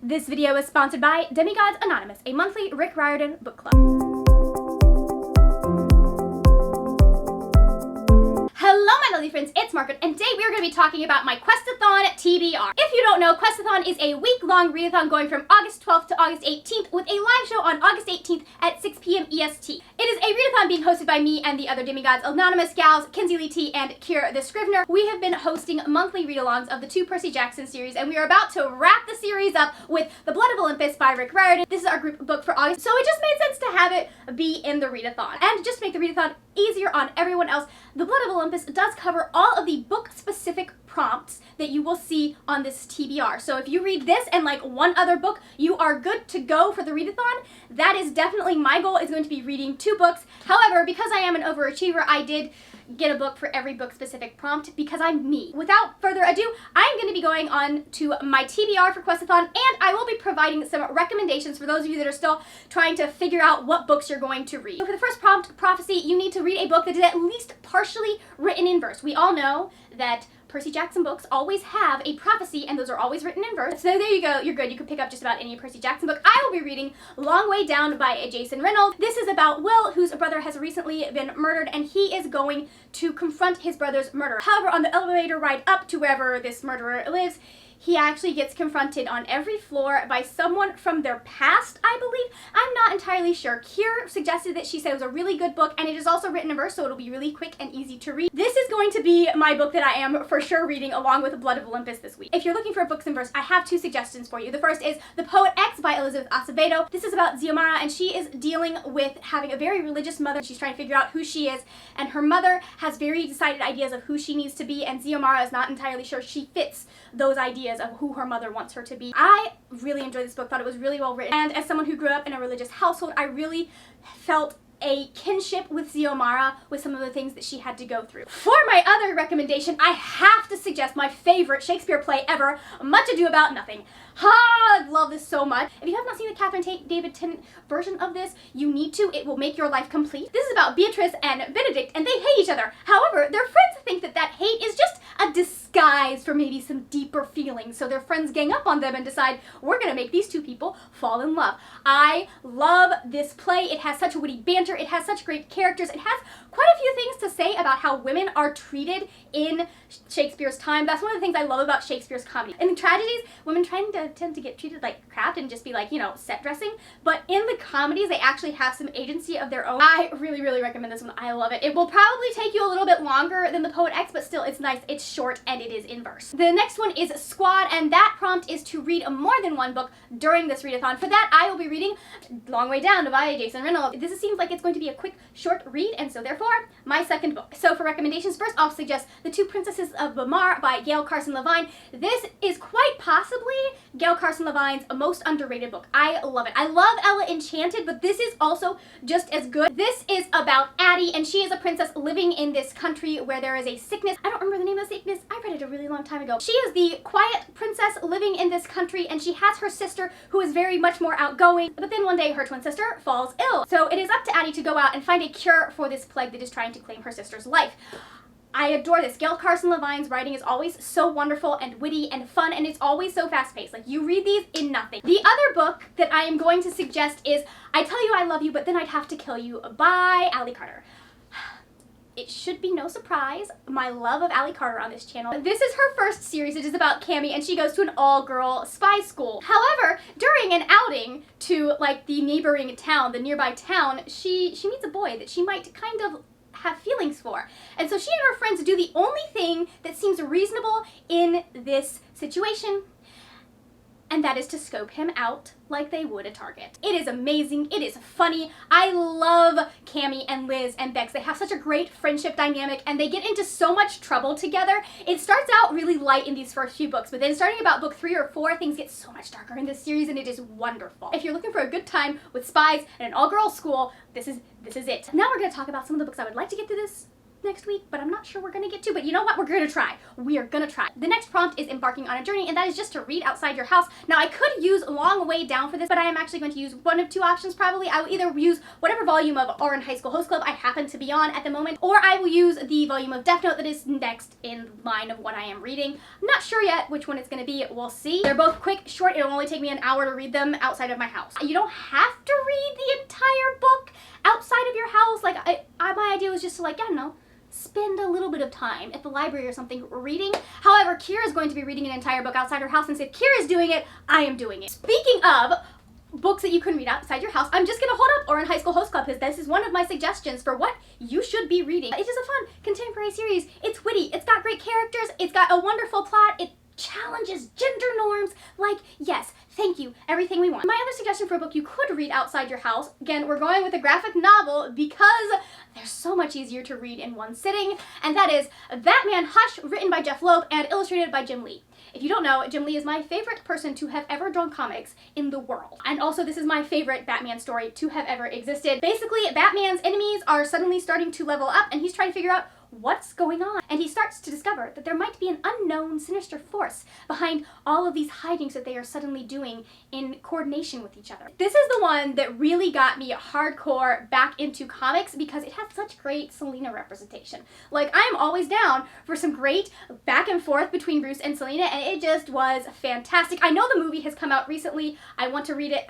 This video is sponsored by Demigods Anonymous, a monthly Rick Riordan book club. Hello my lovely friends, it's Margaret, and today we are going to be talking about my Questathon TBR. If you don't know, Questathon is a week-long readathon going from August 12th to August 18th with a live show on August 18th at 6 p.m. EST. It is a readathon being hosted by me and the other Demigods Anonymous gals, Kinsey Lee T and Kira the Scrivener. We have been hosting monthly read-alongs of the Two Percy Jackson series, and we are about to wrap the series up with The Blood of Olympus by Rick Riordan. This is our group book for August, so it just made sense to have it be in the readathon. And just to make the readathon easier on everyone else, The Blood of Olympus does cover all of the book-specific prompts that you will see on this TBR. So if you read this and like one other book, you are good to go for the readathon. That is definitely my goal, is going to be reading 2 books. However, because I am an overachiever, I did get a book for every book-specific prompt because I'm me. Without further ado, I'm going to be going on to my TBR for Questathon, and I will be providing some recommendations for those of you that are still trying to figure out what books you're going to read. So for the first prompt, Prophecy, you need to read a book that is at least partially written in verse. We all know that Percy Jackson books always have a prophecy, and those are always written in verse. So there you go, you're good. You can pick up just about any Percy Jackson book. I will be reading Long Way Down by Jason Reynolds. This is about Will, whose brother has recently been murdered, and he is going to confront his brother's murderer. However, on the elevator ride up to wherever this murderer lives, he actually gets confronted on every floor by someone from their past, I believe. I'm not entirely sure. Kira suggested that she said it was a really good book, and it is also written in verse, so it'll be really quick and easy to read. This is going to be my book that I am for sure reading along with Blood of Olympus this week. If you're looking for books in verse, I have 2 suggestions for you. The first is The Poet X by Elizabeth Acevedo. This is about Xiomara, and she is dealing with having a very religious mother. She's trying to figure out who she is, and her mother has very decided ideas of who she needs to be, and Xiomara is not entirely sure she fits those ideas of who her mother wants her to be. I really enjoyed this book, thought it was really well written, and as someone who grew up in a religious household, I really felt a kinship with Xiomara with some of the things that she had to go through. For my other recommendation, I have to suggest my favorite Shakespeare play ever, Much Ado About Nothing. I love this so much. If you have not seen the Catherine David Tennant version of this, you need to. It will make your life complete. This is about Beatrice and Benedict, and they hate each other. However, their friends think that that hate is just a disguise for maybe some deeper feelings, so their friends gang up on them and decide, we're gonna make these 2 people fall in love. I love this play. It has such witty banter. It has such great characters. It has quite a few things to say about how women are treated in Shakespeare's time. That's one of the things I love about Shakespeare's comedy. In tragedies, women tend to get treated like crap and just be like, you know, set dressing. But in the comedies, they actually have some agency of their own. I really, really recommend this one. I love it. It will probably take you a little bit longer than The Poet X, but still, it's nice. It's short, and it is in verse. The next one is Squad, and that prompt is to read more than one book during this readathon. For that, I will be reading Long Way Down by Jason Reynolds. This seems like it's going to be a quick, short read, and so therefore, my second book. So for recommendations, first I'll suggest The Two Princesses of Vimar by Gail Carson Levine. This is quite possibly Gail Carson Levine's most underrated book. I love it. I love Ella Enchanted, but this is also just as good. This is about Addie, and she is a princess living in this country where there is a sickness. I don't remember the name of the sickness. I read it a really long time ago. She is the quiet princess living in this country, and she has her sister who is very much more outgoing, but then one day her twin sister falls ill. So it is up to Addie to go out and find a cure for this plague that is trying to claim her sister's life. I adore this. Gail Carson Levine's writing is always so wonderful and witty and fun, and it's always so fast-paced. Like, you read these in nothing. The other book that I am going to suggest is I Tell You I Love You, But Then I'd Have to Kill You by Allie Carter. It should be no surprise, my love of Allie Carter on this channel. This is her first series. It is about Cammie, and she goes to an all-girl spy school. However, during an outing to, like, the neighboring town, the nearby town, she meets a boy that she might kind of have feelings for. And so she and her friends do the only thing that seems reasonable in this situation, and that is to scope him out like they would a target. It is amazing. It is funny. I love Cammie and Liz and Bex. They have such a great friendship dynamic, and they get into so much trouble together. It starts out really light in these first few books, but then starting about book 3 or 4, things get so much darker in this series, and it is wonderful. If you're looking for a good time with spies and an all-girls school, this is it. Now we're going to talk about some of the books I would like to get to this next week, but I'm not sure we're gonna get to, but you know what? We're gonna try. We are gonna try. The next prompt is embarking on a journey, and that is just to read outside your house. Now, I could use Long Way Down for this, but I am actually going to use one of two options probably. I will either use whatever volume of Orange High School Host Club I happen to be on at the moment, or I will use the volume of Death Note that is next in line of what I am reading. I'm not sure yet which one it's gonna be. We'll see. They're both quick, short. It'll only take me an hour to read them outside of my house. You don't have to read the entire book outside of your house. Like, my idea was just to, like, I don't know, spend a little bit of time at the library or something reading. However, Kira is going to be reading an entire book outside her house, and if Kira is doing it, I am doing it. Speaking of books that you can read outside your house, I'm just gonna hold up Orange High School Host Club because this is one of my suggestions for what you should be reading. It is a fun contemporary series. It's witty, it's got great characters, it's got a wonderful plot, it challenges gender norms. Like, yes, thank you, everything we want. My other suggestion for a book you could read outside your house, again, we're going with a graphic novel because they're so much easier to read in one sitting, and that is Batman Hush, written by Jeff Loeb and illustrated by Jim Lee. If you don't know, Jim Lee is my favorite person to have ever drawn comics in the world. And also, this is my favorite Batman story to have ever existed. Basically, Batman's enemies are suddenly starting to level up, and he's trying to figure out what's going on. And he starts to discover that there might be an unknown sinister force behind all of these hijinks that they are suddenly doing in coordination with each other. This is the one that really got me hardcore back into comics because it has such great Selena representation. Like, I'm always down for some great back and forth between Bruce and Selena, and it just was fantastic. I know the movie has come out recently. I want to read it.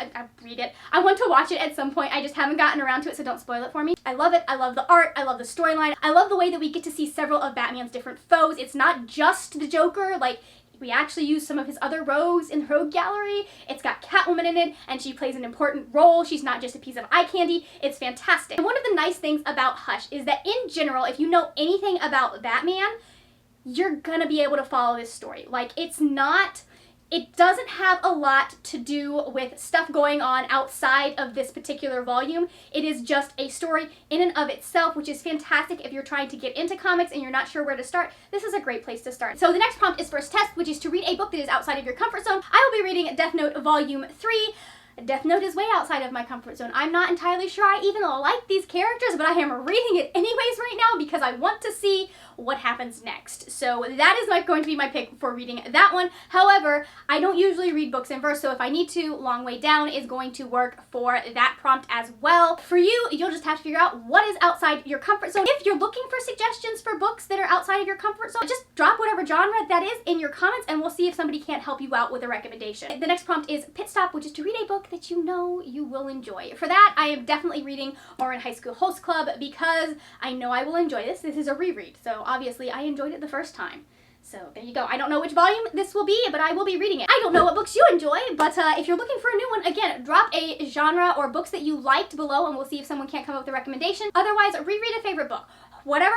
I want to watch it at some point. I just haven't gotten around to it, so don't spoil it for me. I love it. I love the art. I love the storyline. I love the way that we get to see several of Batman's different foes. It's not just the Joker. Like, we actually use some of his other rogues in the rogue gallery. It's got Catwoman in it, and she plays an important role. She's not just a piece of eye candy. It's fantastic. And one of the nice things about Hush is that in general, if you know anything about Batman, you're gonna be able to follow this story. Like, it doesn't have a lot to do with stuff going on outside of this particular volume. It is just a story in and of itself, which is fantastic if you're trying to get into comics and you're not sure where to start. This is a great place to start. So the next prompt is first test, which is to read a book that is outside of your comfort zone. I will be reading Death Note Volume 3. Death Note is way outside of my comfort zone. I'm not entirely sure I even like these characters, but I am reading it anyways right now because I want to see what happens next. So that is going to be my pick for reading that one. However, I don't usually read books in verse, so if I need to, Long Way Down is going to work for that prompt as well. For you, you'll just have to figure out what is outside your comfort zone. If you're looking for suggestions for books that are outside of your comfort zone, just drop whatever genre that is in your comments and we'll see if somebody can't help you out with a recommendation. The next prompt is Pit Stop, which is to read a book that you know you will enjoy. For that, I am definitely reading Orange High School Host Club because I know I will enjoy this. This is a reread, so obviously I enjoyed it the first time. So there you go. I don't know which volume this will be, but I will be reading it. I don't know what books you enjoy, but if you're looking for a new one, again, drop a genre or books that you liked below and we'll see if someone can't come up with a recommendation. Otherwise, reread a favorite book. Whatever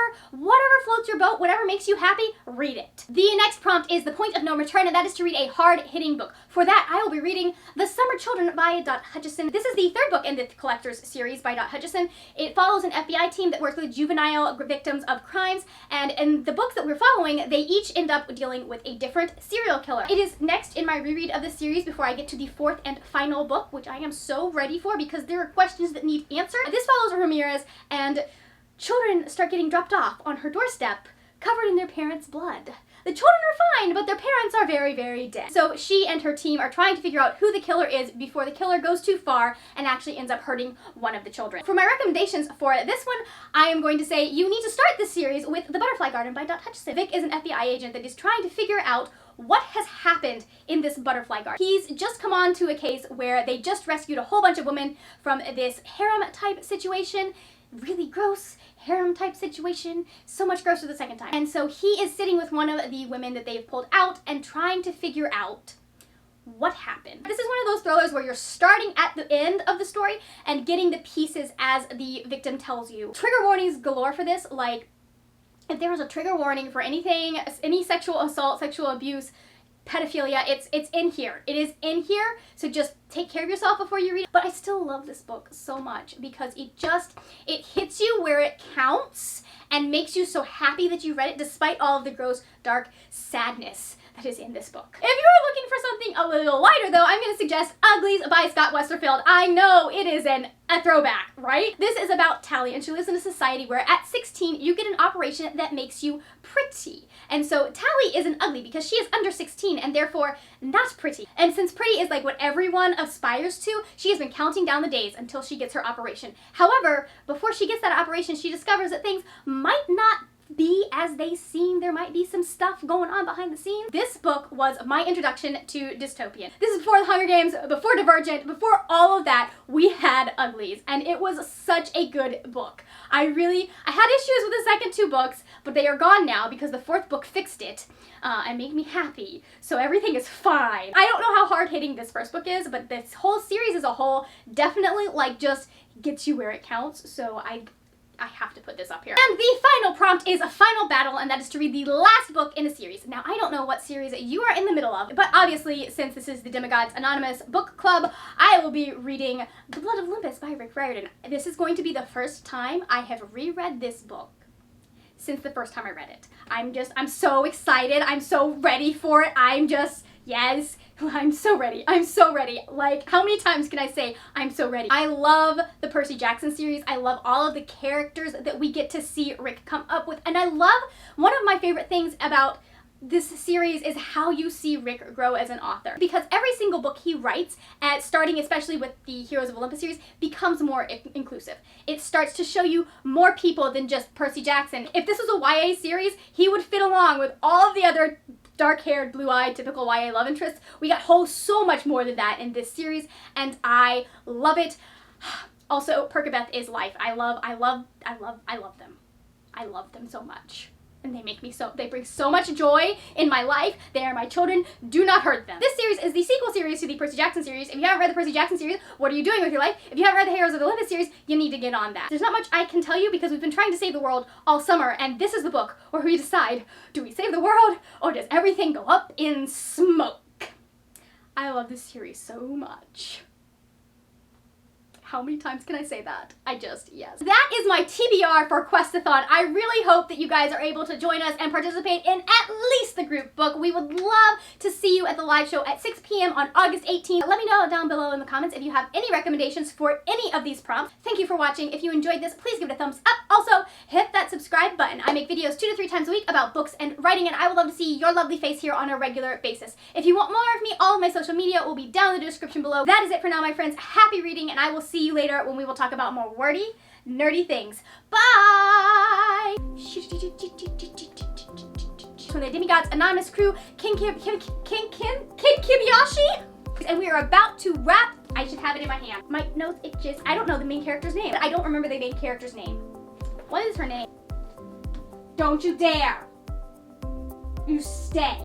floats your boat, whatever makes you happy, read it. The next prompt is The Point of No Return, and that is to read a hard-hitting book. For that, I will be reading The Summer Children by Dot Hutchison. This is the third book in the Collector's series by Dot Hutchison. It follows an FBI team that works with juvenile victims of crimes, and in the books that we're following, they each end up dealing with a different serial killer. It is next in my reread of the series before I get to the fourth and final book, which I am so ready for because there are questions that need answered. This follows Ramirez, and children start getting dropped off on her doorstep, covered in their parents' blood. The children are fine, but their parents are very, very dead. So she and her team are trying to figure out who the killer is before the killer goes too far and actually ends up hurting one of the children. For my recommendations for this one, I am going to say you need to start this series with The Butterfly Garden by Dot Hutchison. Vic is an FBI agent that is trying to figure out what has happened in this butterfly garden. He's just come on to a case where they just rescued a whole bunch of women from this harem-type situation. Really gross harem-type situation, so much grosser the second time. And so he is sitting with one of the women that they've pulled out and trying to figure out what happened. This is one of those thrillers where you're starting at the end of the story and getting the pieces as the victim tells you. Trigger warnings galore for this. Like, if there was a trigger warning for anything, any sexual assault, sexual abuse, pedophilia, it's in here. It is in here, so just take care of yourself before you read it. But I still love this book so much because it hits you where it counts and makes you so happy that you read it despite all of the gross, dark sadness that is in this book. If you're looking for something a little lighter though, I'm going to suggest Uglies by Scott Westerfeld. I know it is a throwback, right? This is about Tally, and she lives in a society where at 16 you get an operation that makes you pretty. And so Tally is an ugly because she is under 16 and therefore not pretty. And since pretty is like what everyone aspires to, she has been counting down the days until she gets her operation. However, before she gets that operation, she discovers that things might not be as they seem. There might be some stuff going on behind the scenes. This book was my introduction to dystopian. This is before the Hunger Games, before Divergent, before all of that, we had Uglies, and it was such a good book. I had issues with the second two books, but they are gone now because the fourth book fixed it and made me happy. So everything is fine. I don't know how hard-hitting this first book is, but this whole series as a whole definitely like just gets you where it counts. So I have to put this up here. And the final prompt is a final battle, and that is to read the last book in a series. Now, I don't know what series you are in the middle of, but obviously, since this is the Demigods Anonymous Book Club, I will be reading The Blood of Olympus by Rick Riordan. This is going to be the first time I have reread this book since the first time I read it. I'm so excited. I'm so ready for it. Yes, I'm so ready. I'm so ready. Like, how many times can I say I'm so ready? I love the Percy Jackson series. I love all of the characters that we get to see Rick come up with. And I love, one of my favorite things about this series is how you see Rick grow as an author. Because every single book he writes, starting especially with the Heroes of Olympus series, becomes more inclusive. It starts to show you more people than just Percy Jackson. If this was a YA series, he would fit along with all of the other dark-haired, blue-eyed, typical YA love interests. We got so much more than that in this series, and I love it. Also, Perkabeth is life. I love them. I love them so much. And they bring so much joy in my life. They are my children. Do not hurt them. This series is the sequel series to the Percy Jackson series. If you haven't read the Percy Jackson series, what are you doing with your life? If you haven't read the Heroes of Olympus series, you need to get on that. There's not much I can tell you because we've been trying to save the world all summer, and this is the book where we decide, do we save the world or does everything go up in smoke? I love this series so much. How many times can I say that? Yes. That is my TBR for Questathon. I really hope that you guys are able to join us and participate in at least the group book. We would love to see you at the live show at 6 p.m. on August 18th. Let me know down below in the comments if you have any recommendations for any of these prompts. Thank you for watching. If you enjoyed this, please give it a thumbs up. Also, hit that subscribe button. I make videos 2 to 3 times a week about books and writing, and I would love to see your lovely face here on a regular basis. If you want more of me, all of my social media will be down in the description below. That is it for now, my friends. Happy reading, and I will see you later when we will talk about more wordy, nerdy things. Bye! From the Demigods Anonymous crew, King Kibayashi, and we are about to wrap. I should have it in my hand. My nose itches. I don't know the main character's name. I don't remember the main character's name. What is her name? Don't you dare! You stay.